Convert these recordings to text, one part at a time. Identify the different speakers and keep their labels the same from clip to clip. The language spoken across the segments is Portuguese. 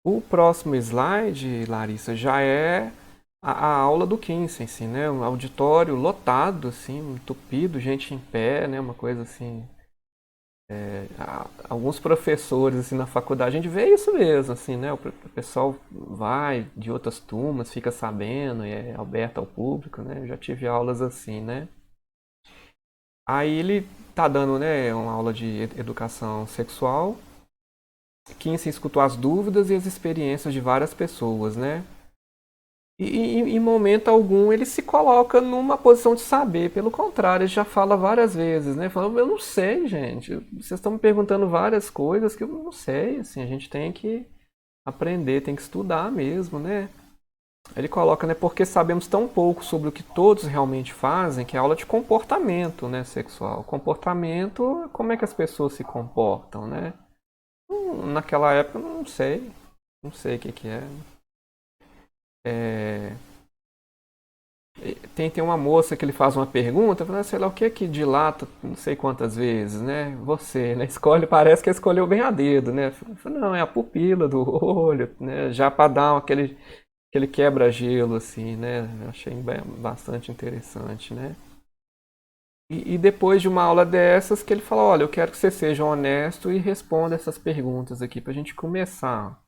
Speaker 1: O próximo slide, Larissa, já é a aula do Kinsey, assim, né? Um auditório lotado, assim, entupido, gente em pé, né? Uma coisa assim. Alguns professores, assim, na faculdade, a gente vê isso mesmo, assim, né? O pessoal vai de outras turmas, fica sabendo, e é aberto ao público, né? Eu já tive aulas assim, né? Aí ele tá dando, né, uma aula de educação sexual. Kinsey escutou as dúvidas e as experiências de várias pessoas, né? E em momento algum ele se coloca numa posição de saber, pelo contrário, ele já fala várias vezes, né? Falando, eu não sei, gente, vocês estão me perguntando várias coisas que eu não sei, assim, a gente tem que aprender, tem que estudar mesmo, né? Ele coloca, né, porque sabemos tão pouco sobre o que todos realmente fazem, que é aula de comportamento, né, sexual. Comportamento, como é que as pessoas se comportam, né? Naquela época, não sei o que que é. É, tem uma moça que ele faz uma pergunta, fala, sei lá, o que é que dilata não sei quantas vezes, né? Você, né? Escolhe, parece que escolheu bem a dedo, né? Fala, não, é a pupila do olho, né? Já para dar aquele quebra-gelo, assim, né? Eu achei bastante interessante, né? E depois de uma aula dessas, que ele fala, olha, eu quero que você seja honesto e responda essas perguntas aqui pra gente começar.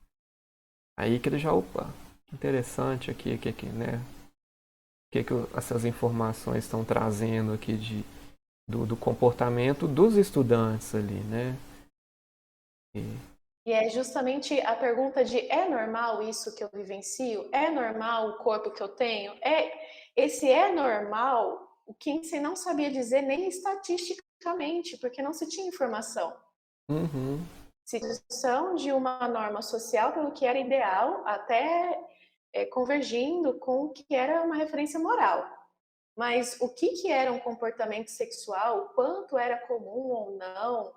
Speaker 1: Aí que ele já, opa, que interessante aqui, né? Que essas informações estão trazendo aqui do comportamento dos estudantes ali, né? E,
Speaker 2: E é justamente a pergunta de é normal isso que eu vivencio? É normal o corpo que eu tenho? Esse é normal, o Kinsey não sabia dizer nem estatisticamente, porque não se tinha informação.
Speaker 1: uhum,
Speaker 2: Se discussão de uma norma social pelo que era ideal, até convergindo com o que era uma referência moral. Mas o que, que era um comportamento sexual, o quanto era comum ou não,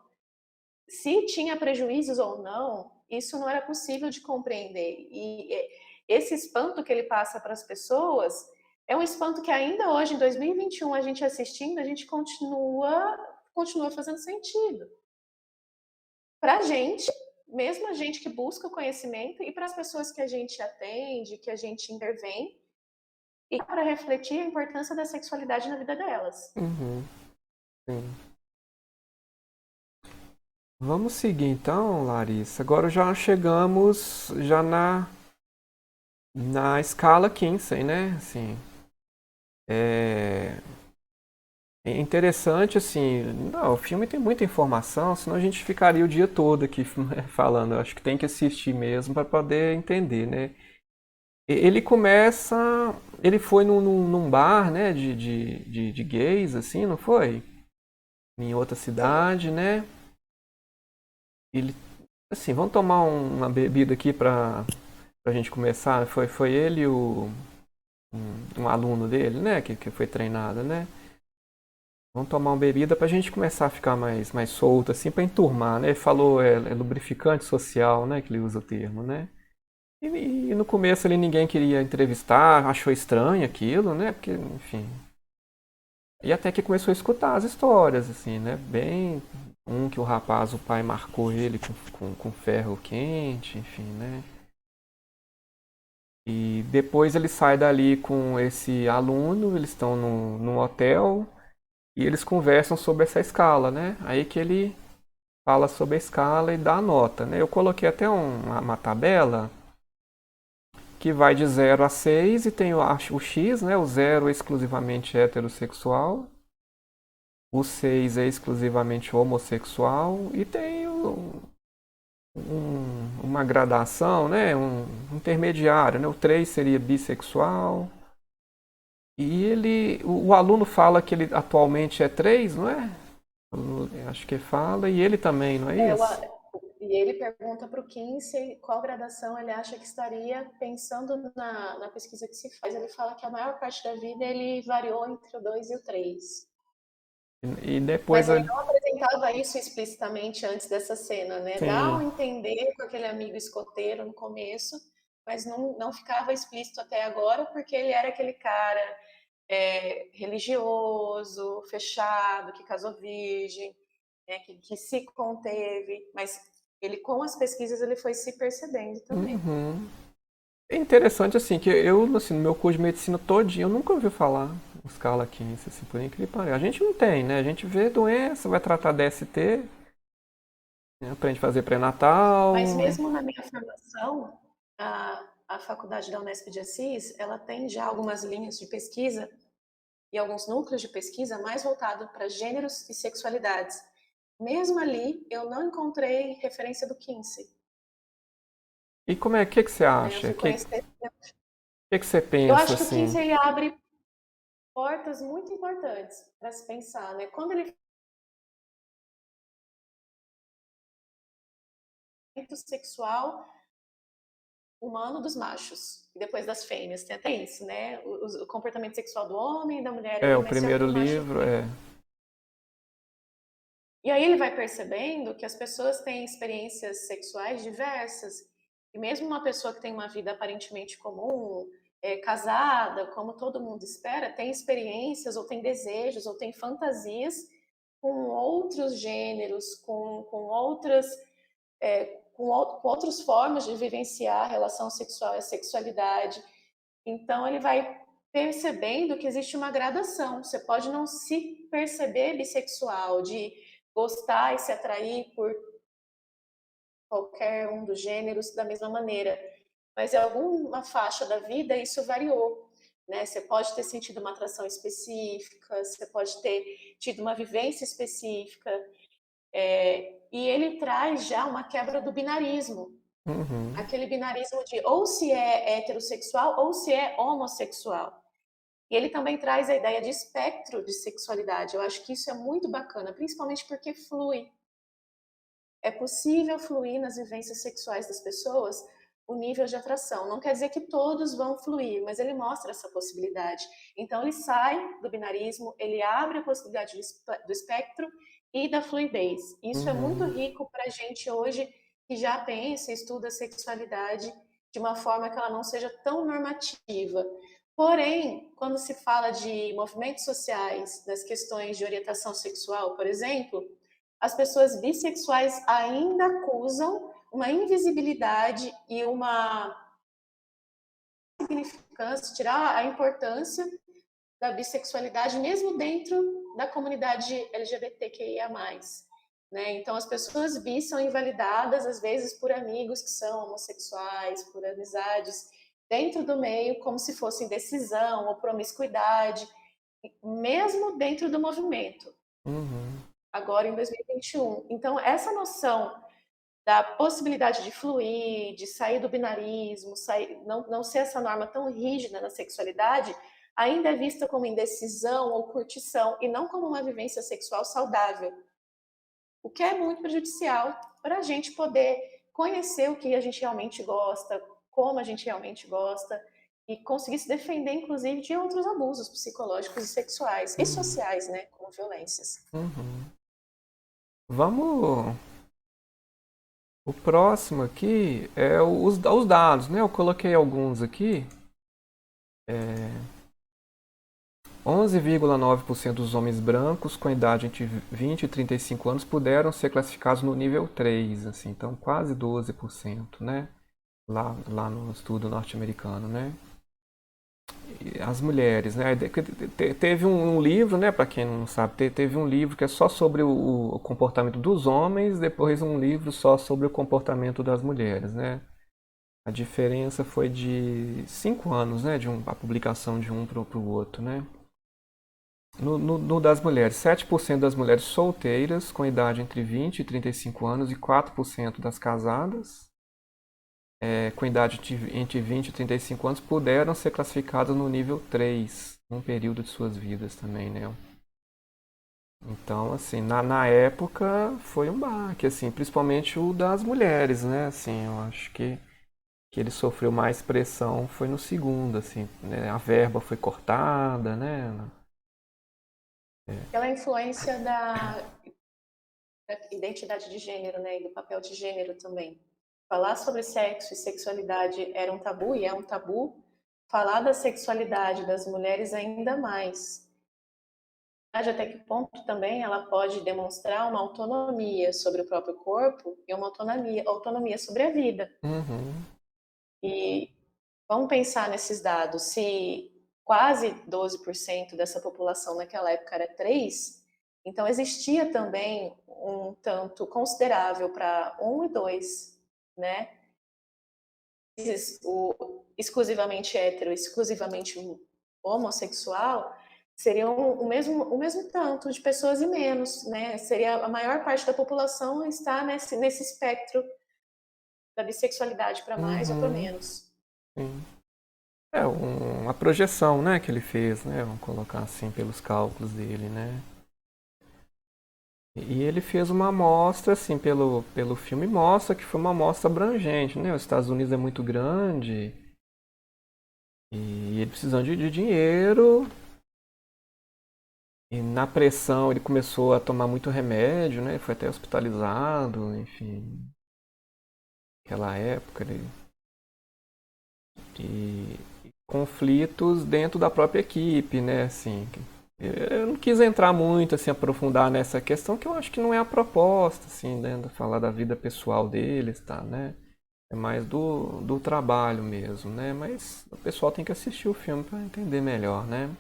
Speaker 2: se tinha prejuízos ou não, isso não era possível de compreender. E esse espanto que ele passa para as pessoas é um espanto que ainda hoje, em 2021, a gente assistindo, a gente continua fazendo sentido. Para a gente, mesmo a gente que busca o conhecimento, e para as pessoas que a gente atende, que a gente intervém, e para refletir a importância da sexualidade na vida delas.
Speaker 1: uhum, sim. Vamos seguir então, Larissa. Agora já chegamos já na escala Kinsey, né? Assim, é, é interessante, assim, não, o filme tem muita informação, senão a gente ficaria o dia todo aqui falando. Eu acho que tem que assistir mesmo para poder entender, né? Ele começa, ele foi num bar, né, de gays, assim, não foi? Em outra
Speaker 2: Sim.
Speaker 1: cidade, né? Ele, assim, vamos tomar uma bebida aqui pra gente começar. Foi ele e um aluno dele, né, que foi treinado, né? Vamos tomar uma bebida pra gente começar a ficar mais solto, assim, pra enturmar, né? Ele falou, é lubrificante social, né, que ele usa o termo, né? E no começo ali ninguém queria entrevistar, achou estranho aquilo, né? Porque, enfim. E até que começou a escutar as histórias, assim, né? Bem. Um que o rapaz, o pai marcou ele com ferro quente, enfim, né? E depois ele sai dali com esse aluno, eles estão num hotel e eles conversam sobre essa escala, né? Aí que ele fala sobre a escala e dá a nota, né? Eu coloquei até uma tabela que vai de 0 a 6 e tem o X, né? O 0 é exclusivamente heterossexual, o 6 é exclusivamente homossexual e tem uma gradação, né? Um intermediário, né? O 3 seria bissexual. E o aluno fala que ele atualmente é 3, não é? Acho que fala, e ele também, não é
Speaker 2: É,
Speaker 1: isso?
Speaker 2: e ele pergunta para o Kinsey qual gradação ele acha que estaria pensando na pesquisa que se faz. Ele fala que a maior parte da vida ele variou entre o 2 e o 3.
Speaker 1: E depois
Speaker 2: Mas ele não apresentava isso explicitamente antes dessa cena, né? Dá
Speaker 1: sim,
Speaker 2: um entender com aquele amigo escoteiro no começo, mas não ficava explícito até agora, porque ele era aquele cara religioso, fechado, que casou virgem, né? Que se conteve, mas Ele, com as pesquisas, ele foi se percebendo também.
Speaker 1: Uhum. É interessante, assim, que eu, assim, no meu curso de medicina todinho, eu nunca ouvi falar em escala 15, assim, por incrível que pareça. A gente não tem, né? A gente vê doença, vai tratar DST, né? Aprende a fazer pré-natal.
Speaker 2: Mas mesmo na minha formação, a faculdade da Unesp de Assis, ela tem já algumas linhas de pesquisa e alguns núcleos de pesquisa mais voltado para gêneros e sexualidades. Mesmo ali, eu não encontrei referência do Kinsey.
Speaker 1: E como é, o que que você
Speaker 2: Né? Eu
Speaker 1: acha?
Speaker 2: fui conhecer.
Speaker 1: Que você
Speaker 2: Eu
Speaker 1: pensa,
Speaker 2: acho que o
Speaker 1: assim?
Speaker 2: Kinsey ele abre portas muito importantes para se pensar, né? Quando ele fala sexual humano dos machos e depois das fêmeas, tem até isso, né? O comportamento sexual do homem e da mulher
Speaker 1: É,
Speaker 2: ali,
Speaker 1: o
Speaker 2: mas já
Speaker 1: primeiro
Speaker 2: tem macho e
Speaker 1: livro,
Speaker 2: fêmea.
Speaker 1: é.
Speaker 2: E aí ele vai percebendo que as pessoas têm experiências sexuais diversas. E mesmo uma pessoa que tem uma vida aparentemente comum, casada, como todo mundo espera, tem experiências, ou tem desejos, ou tem fantasias com outros gêneros, com outras, com outras formas de vivenciar a relação sexual e a sexualidade. Então ele vai percebendo que existe uma gradação. Você pode não se perceber bissexual, de gostar e se atrair por qualquer um dos gêneros da mesma maneira, mas em alguma faixa da vida isso variou. Né? Você pode ter sentido uma atração específica, você pode ter tido uma vivência específica, e ele traz já uma quebra do binarismo,
Speaker 1: Uhum,
Speaker 2: aquele binarismo de ou se é heterossexual ou se é homossexual. E ele também traz a ideia de espectro de sexualidade. Eu acho que isso é muito bacana, principalmente porque flui. É possível fluir nas vivências sexuais das pessoas o nível de atração. Não quer dizer que todos vão fluir, mas ele mostra essa possibilidade. Então ele sai do binarismo, ele abre a possibilidade do espectro e da fluidez. Isso é muito
Speaker 1: uhum,
Speaker 2: rico para a gente hoje que já pensa e estuda a sexualidade de uma forma que ela não seja tão normativa. Porém, quando se fala de movimentos sociais, das questões de orientação sexual, por exemplo, as pessoas bissexuais ainda acusam uma invisibilidade e uma significância, tirar a importância da bissexualidade mesmo dentro da comunidade LGBTQIA+. Né? Então, as pessoas bis são invalidadas, às vezes, por amigos que são homossexuais, por amizades dentro do meio, como se fosse indecisão ou promiscuidade, mesmo dentro do movimento,
Speaker 1: uhum,
Speaker 2: agora em 2021. Então, essa noção da possibilidade de fluir, de sair do binarismo, não ser essa norma tão rígida na sexualidade, ainda é vista como indecisão ou curtição e não como uma vivência sexual saudável, o que é muito prejudicial para a gente poder conhecer o que a gente realmente gosta, como a gente realmente gosta e conseguir se defender, inclusive, de outros abusos psicológicos e sexuais e
Speaker 1: uhum,
Speaker 2: sociais, né, como violências.
Speaker 1: uhum. Vamos. O próximo aqui é os dados, né? Eu coloquei alguns aqui. 11,9% dos homens brancos com idade entre 20 e 35 anos puderam ser classificados no nível 3, assim, então quase 12%, né? Lá no estudo norte-americano, né? E as mulheres, né? Teve um livro, né? Para quem não sabe, teve um livro que é só sobre o comportamento dos homens, depois um livro só sobre o comportamento das mulheres, né? A diferença foi de 5 anos, né? A publicação de um para o outro, né? No das mulheres, 7% das mulheres solteiras com idade entre 20 e 35 anos e 4% das casadas com idade entre 20 e 35 anos puderam ser classificadas no nível 3 num período de suas vidas também, né? Então, assim, na época foi um baque, assim, principalmente o das mulheres, né? Assim, eu acho que ele sofreu mais pressão foi no segundo, assim, né? A verba foi cortada, né?
Speaker 2: Pela influência da identidade de gênero, né, e do papel de gênero também. Falar sobre sexo e sexualidade era um tabu e é um tabu. Falar da sexualidade das mulheres ainda mais. até que ponto também ela pode demonstrar uma autonomia sobre o próprio corpo e uma autonomia sobre a vida.
Speaker 1: Uhum.
Speaker 2: E vamos pensar nesses dados, se quase 12% dessa população naquela época era 3, então existia também um tanto considerável para 1 e 2, né? O exclusivamente hétero, exclusivamente homossexual, seriam o mesmo tanto de pessoas e menos, né? Seria a maior parte da população está nesse espectro da bissexualidade para mais ou para
Speaker 1: Uhum.
Speaker 2: menos.
Speaker 1: Sim. É uma projeção, né, que ele fez, né? Vamos colocar assim pelos cálculos dele, né? E ele fez uma amostra, assim, pelo filme mostra que foi uma amostra abrangente, né? Os Estados Unidos é muito grande e ele precisando de dinheiro. E na pressão ele começou a tomar muito remédio, né? Foi até hospitalizado, enfim, naquela época. E conflitos dentro da própria equipe, né? Assim, eu não quis entrar muito, assim, aprofundar nessa questão, que eu acho que não é a proposta, assim, né? Falar da vida pessoal deles, tá, né? É mais do trabalho mesmo, né? Mas o pessoal tem que assistir o filme para entender melhor, né?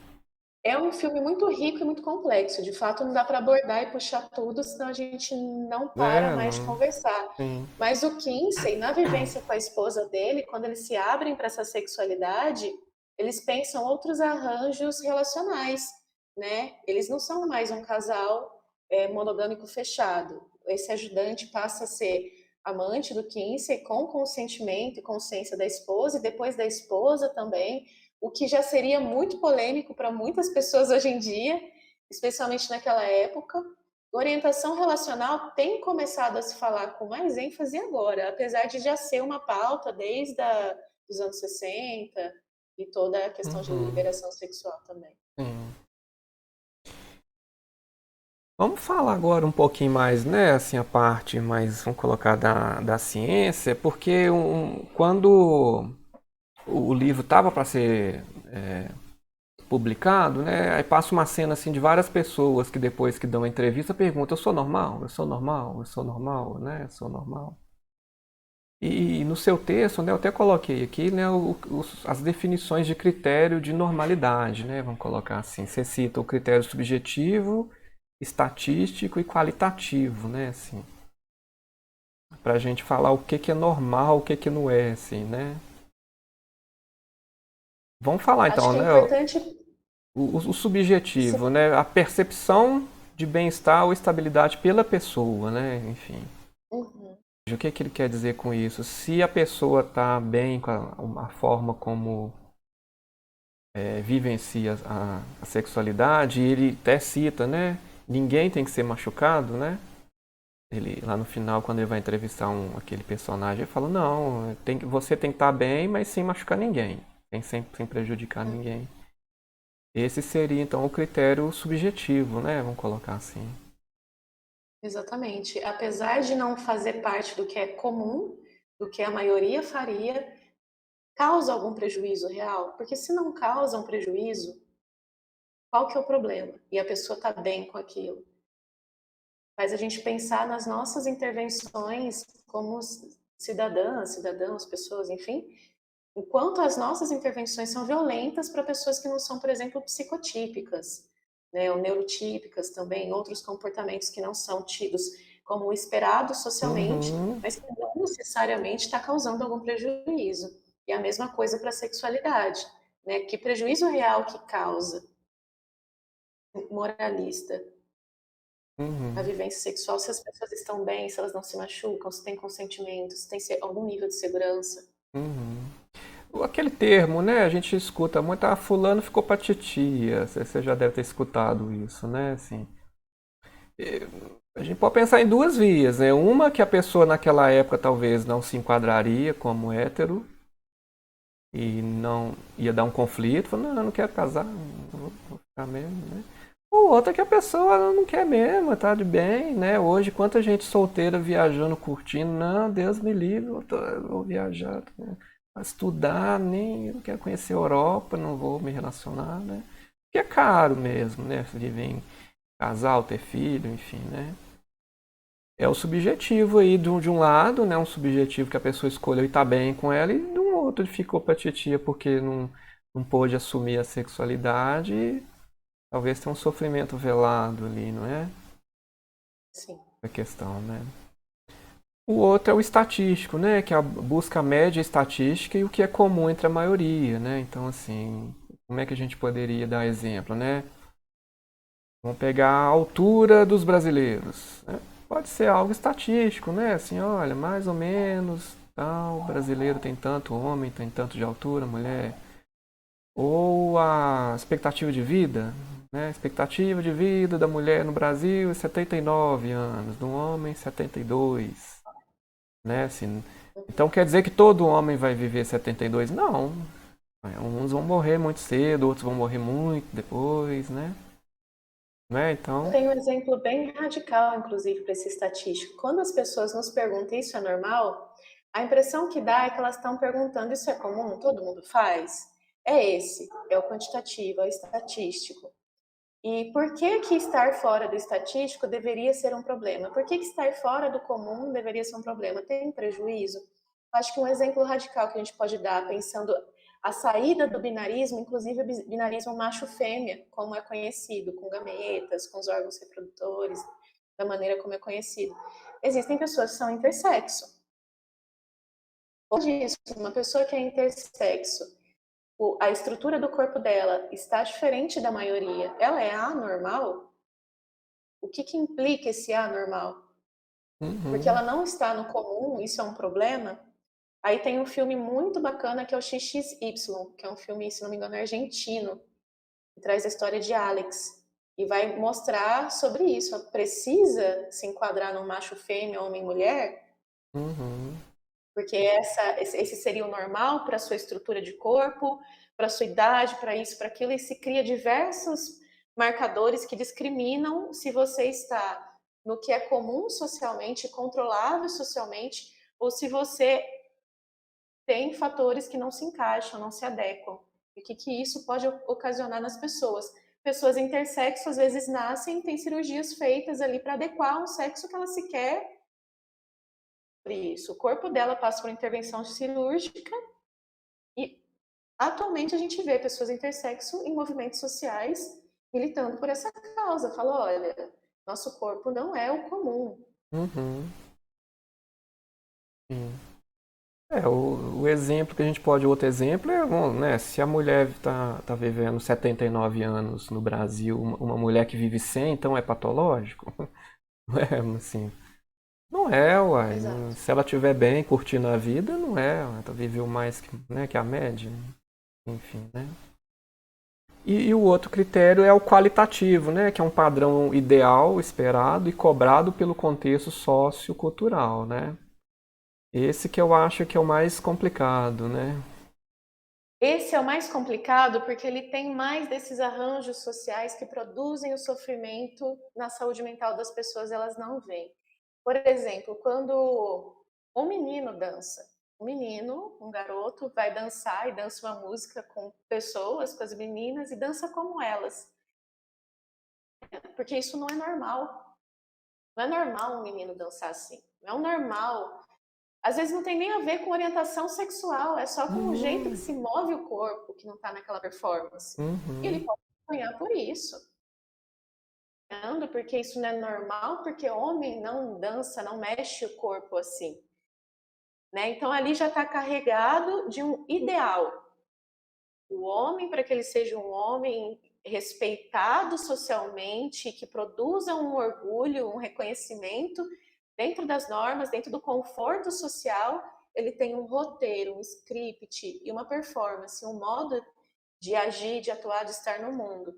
Speaker 2: É um filme muito rico e muito complexo. De fato, não dá para abordar e puxar tudo, senão a gente não para
Speaker 1: É,
Speaker 2: mais de
Speaker 1: não,
Speaker 2: conversar.
Speaker 1: sim.
Speaker 2: Mas o Kinsey, na vivência com a esposa dele, quando eles se abrem para essa sexualidade, eles pensam outros arranjos relacionais, né? Eles não são mais um casal monogâmico fechado. Esse ajudante passa a ser amante do Kinsey com consentimento e consciência da esposa, e depois da esposa também, o que já seria muito polêmico para muitas pessoas hoje em dia, especialmente naquela época. Orientação relacional tem começado a se falar com mais ênfase agora, apesar de já ser uma pauta desde os anos 60 e toda a questão de
Speaker 1: Uhum,
Speaker 2: liberação sexual também.
Speaker 1: sim. Vamos falar agora um pouquinho mais, né, assim, a parte mais, vamos colocar, da ciência, porque quando o livro estava para ser publicado, né, aí passa uma cena, assim, de várias pessoas que depois que dão a entrevista perguntam, eu sou normal? Eu sou normal? Eu sou normal? Né, eu sou normal? E no seu texto, né, eu até coloquei aqui, né, as definições de critério de normalidade, né, vamos colocar assim. Você cita o critério subjetivo, estatístico e qualitativo, né, assim, para a gente falar o que é normal, o que não é, assim, né. Vamos falar
Speaker 2: Acho
Speaker 1: então,
Speaker 2: que é
Speaker 1: né,
Speaker 2: importante.
Speaker 1: o subjetivo, né, a percepção de bem-estar ou estabilidade pela pessoa, né, enfim.
Speaker 2: Uhum.
Speaker 1: O que ele quer dizer com isso? Se a pessoa está bem com a forma como vivencia a sexualidade, e ele até cita, né? Ninguém tem que ser machucado, né? Ele, lá no final, quando ele vai entrevistar aquele personagem, ele fala, não, você tem que estar bem, mas sem machucar ninguém, sem prejudicar ninguém. Esse seria, então, o critério subjetivo, né? Vamos colocar assim.
Speaker 2: Exatamente. Apesar de não fazer parte do que é comum, do que a maioria faria, causa algum prejuízo real? Porque se não causa um prejuízo, qual que é o problema? E a pessoa está bem com aquilo. Faz a gente pensar nas nossas intervenções como cidadãs, cidadãos, pessoas, enfim, o quanto as nossas intervenções são violentas para pessoas que não são, por exemplo, psicotípicas, né, ou neurotípicas também, outros comportamentos que não são tidos como esperados socialmente,
Speaker 1: Uhum,
Speaker 2: mas que não necessariamente está causando algum prejuízo. E a mesma coisa para a sexualidade, né? Que prejuízo real que causa moralista a
Speaker 1: uhum,
Speaker 2: vivência sexual se as pessoas estão bem, se elas não se machucam, se tem consentimento, se tem algum nível de segurança.
Speaker 1: uhum. Aquele termo, né? A gente escuta muito, ah, fulano ficou pra titia. Você já deve ter escutado isso, né? Assim, a gente pode pensar em duas vias, né? Uma que a pessoa naquela época talvez não se enquadraria como hétero e não ia dar um conflito, falando, não, eu não quero casar, não vou ficar mesmo, né? Ou outra que a pessoa não quer mesmo, tá de bem, né? Hoje, quanta gente solteira viajando, curtindo, não, Deus me livre, eu vou viajar, né? Pra estudar, nem eu quero conhecer a Europa, não vou me relacionar, né? Porque é caro mesmo, né? Viver casar, ou ter filho, enfim, né? É o subjetivo aí de um lado, né? Um subjetivo que a pessoa escolheu e tá bem com ela, e de um outro ele ficou pra titia porque não pôde assumir a sexualidade e talvez tenha um sofrimento velado ali, não é?
Speaker 2: Sim.
Speaker 1: A questão, né? O outro é o estatístico, né? Que busca a média estatística e o que é comum entre a maioria, né? Então, assim, como é que a gente poderia dar exemplo, né? Vamos pegar a altura dos brasileiros, né? Pode ser algo estatístico, né? Assim, olha, mais ou menos, tal, o brasileiro tem tanto, homem tem tanto de altura, mulher. Ou a expectativa de vida, né? A expectativa de vida da mulher no Brasil é 79 anos, do homem 72, né? Assim, então quer dizer que todo homem vai viver 72? Não. Uns vão morrer muito cedo, outros vão morrer muito depois, né? Né?
Speaker 2: Eu
Speaker 1: Então,
Speaker 2: tenho um exemplo bem radical, inclusive, para esse estatístico. Quando as pessoas nos perguntam isso é normal, a impressão que dá é que elas estão perguntando isso é comum, todo mundo faz? É o quantitativo, é o estatístico. E por que que estar fora do estatístico deveria ser um problema? Por que que estar fora do comum deveria ser um problema? Tem prejuízo? Acho que um exemplo radical que a gente pode dar, pensando a saída do binarismo, inclusive o binarismo macho-fêmea, como é conhecido, com gametas, com os órgãos reprodutores, da maneira como é conhecido. Existem pessoas que são intersexo. Hoje, uma pessoa que é intersexo, a estrutura do corpo dela está diferente da maioria, ela é anormal? O que que implica esse anormal? Porque
Speaker 1: uhum,
Speaker 2: ela não está no comum, isso é um problema? Aí tem um filme muito bacana que é o XXY, que é um filme, se não me engano, argentino, que traz a história de Alex. E vai mostrar sobre isso. Precisa se enquadrar no macho fêmea, homem mulher,
Speaker 1: uhum,
Speaker 2: porque esse seria o normal para a sua estrutura de corpo, para a sua idade, para isso, para aquilo, e se cria diversos marcadores que discriminam se você está no que é comum socialmente, controlável socialmente, ou se você tem fatores que não se encaixam, não se adequam. E o que, que isso pode ocasionar nas pessoas? Pessoas intersexo às vezes nascem e têm cirurgias feitas ali para adequar um sexo que ela se quer. Isso, o corpo dela passa por intervenção cirúrgica e atualmente a gente vê pessoas intersexo em movimentos sociais militando por essa causa. Fala, olha, nosso corpo não é o comum.
Speaker 1: uhum, sim. O exemplo que a gente pode, outro exemplo é, bom, né, se a mulher tá vivendo 79 anos no Brasil, uma mulher que vive 100, então é patológico? Não é, assim, não é, uai.
Speaker 2: Exato.
Speaker 1: Se ela estiver bem, curtindo a vida, não é, ela viveu mais que, né, que a média, enfim, né? E o outro critério é o qualitativo, né, que é um padrão ideal, esperado e cobrado pelo contexto sociocultural, né? Esse que eu acho que é o mais complicado, né?
Speaker 2: Esse é o mais complicado porque ele tem mais desses arranjos sociais que produzem o sofrimento na saúde mental das pessoas, elas não veem. Por exemplo, quando um menino dança, um garoto, vai dançar e dança uma música com pessoas, com as meninas, e dança como elas. Porque isso não é normal. Não é normal um menino dançar assim. Não é o normal. Às vezes não tem nem a ver com orientação sexual, é só com o jeito que
Speaker 1: Uhum,
Speaker 2: se move o corpo que não está naquela performance. E ele
Speaker 1: uhum,
Speaker 2: pode apanhar por isso. Porque isso não é normal, porque homem não dança, não mexe o corpo assim. Né? Então ali já está carregado de um ideal. O homem, para que ele seja um homem respeitado socialmente, que produza um orgulho, um reconhecimento dentro das normas, dentro do conforto social, ele tem um roteiro, um script e uma performance, um modo de agir, de atuar, de estar no mundo.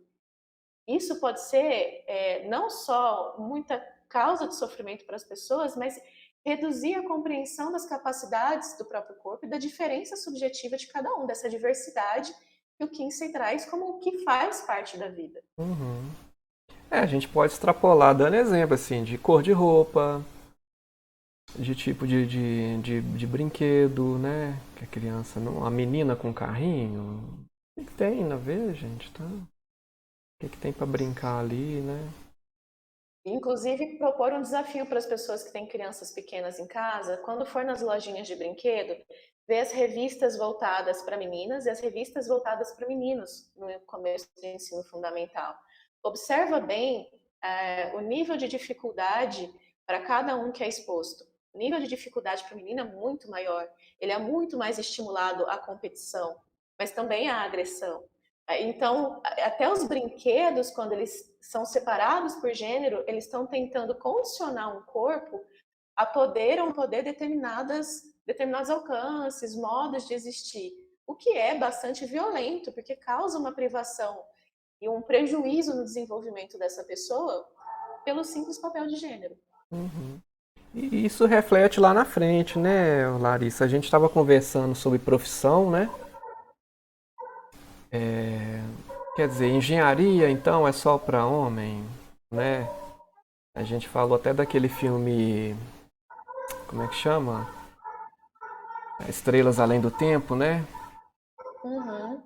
Speaker 2: Isso pode ser não só muita causa de sofrimento para as pessoas, mas reduzir a compreensão das capacidades do próprio corpo e da diferença subjetiva de cada um, dessa diversidade que o Kinsey traz como o que faz parte da vida.
Speaker 1: uhum. É, a gente pode extrapolar dando exemplo, assim, de cor de roupa, de tipo de brinquedo, né? Que a criança não. A menina com carrinho. O que tem na ver, gente? Tá? O que tem pra brincar ali, né?
Speaker 2: Inclusive, propor um desafio para as pessoas que têm crianças pequenas em casa, quando for nas lojinhas de brinquedo, ver as revistas voltadas para meninas e as revistas voltadas para meninos no começo do ensino fundamental. Observa bem o nível de dificuldade para cada um que é exposto. O nível de dificuldade para a menina é muito maior. Ele é muito mais estimulado à competição, mas também à agressão. Então, até os brinquedos, quando eles são separados por gênero, eles estão tentando condicionar um corpo a poder determinados alcances, modos de existir, o que é bastante violento, porque causa uma privação e um prejuízo no desenvolvimento dessa pessoa pelo simples papel de gênero.
Speaker 1: Uhum. E isso reflete lá na frente, né, Larissa? A gente estava conversando sobre profissão, né? É, quer dizer, engenharia então é só para homem, né? A gente falou até daquele filme, como é que chama? Estrelas Além do Tempo, né?
Speaker 2: Uhum.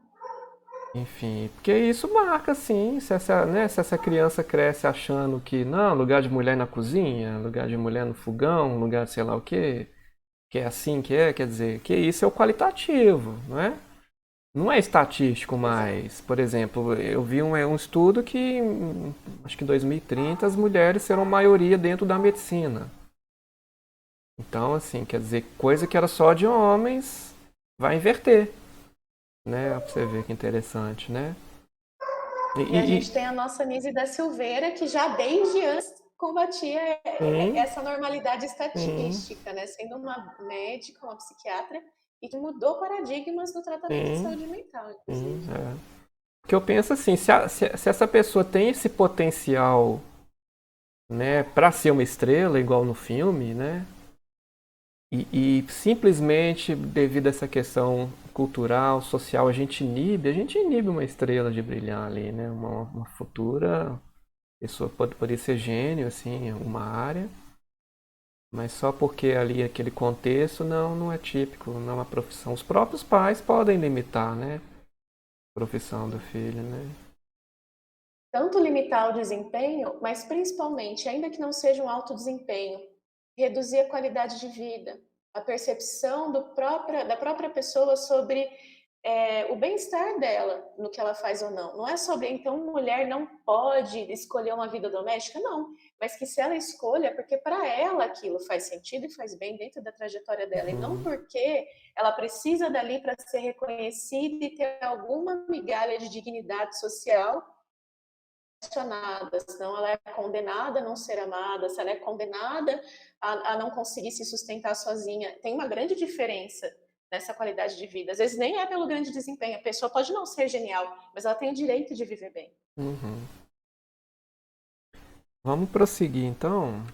Speaker 1: Enfim, porque isso marca, sim, se essa criança cresce achando que, não, lugar de mulher na cozinha, lugar de mulher no fogão, lugar de sei lá o quê, que é assim que é, quer dizer, que isso é o qualitativo, não é? Não é estatístico
Speaker 2: Exato.
Speaker 1: mais. Por exemplo, eu vi um estudo que, acho que em 2030, as mulheres serão maioria dentro da medicina. Então, assim, quer dizer, coisa que era só de homens vai inverter, né? Pra você ver que interessante, né?
Speaker 2: E a
Speaker 1: E
Speaker 2: gente tem a nossa Nise da Silveira, que já desde antes combatia
Speaker 1: sim,
Speaker 2: essa normalidade
Speaker 1: sim,
Speaker 2: estatística, né? Sendo uma médica, uma psiquiatra, e que mudou paradigmas no tratamento de
Speaker 1: sim,
Speaker 2: saúde mental,
Speaker 1: sim,
Speaker 2: inclusive.
Speaker 1: é. Porque eu penso assim, se essa pessoa tem esse potencial, né, para ser uma estrela, igual no filme, né? E simplesmente devido a essa questão cultural, social, a gente inibe uma estrela de brilhar ali, né? Uma futura pessoa poderia ser gênio, assim, em uma área, mas só porque ali aquele contexto não é típico, não é uma profissão. Os próprios pais podem limitar, né? A profissão do filho, né?
Speaker 2: Tanto limitar o desempenho, mas principalmente, ainda que não seja um alto desempenho, reduzir a qualidade de vida, a percepção da própria pessoa sobre o bem-estar dela no que ela faz ou não. Não é sobre, então, mulher não pode escolher uma vida doméstica, não. Mas que se ela escolha, é porque para ela aquilo faz sentido e faz bem dentro da trajetória dela, e não
Speaker 1: Uhum,
Speaker 2: porque ela precisa dali para ser reconhecida e ter alguma migalha de dignidade social questionada, senão ela é condenada a não ser amada, se ela é condenada a não conseguir se sustentar sozinha. Tem uma grande diferença nessa qualidade de vida. Às vezes nem é pelo grande desempenho, a pessoa pode não ser genial, mas ela tem o direito de viver bem.
Speaker 1: uhum. Vamos prosseguir então.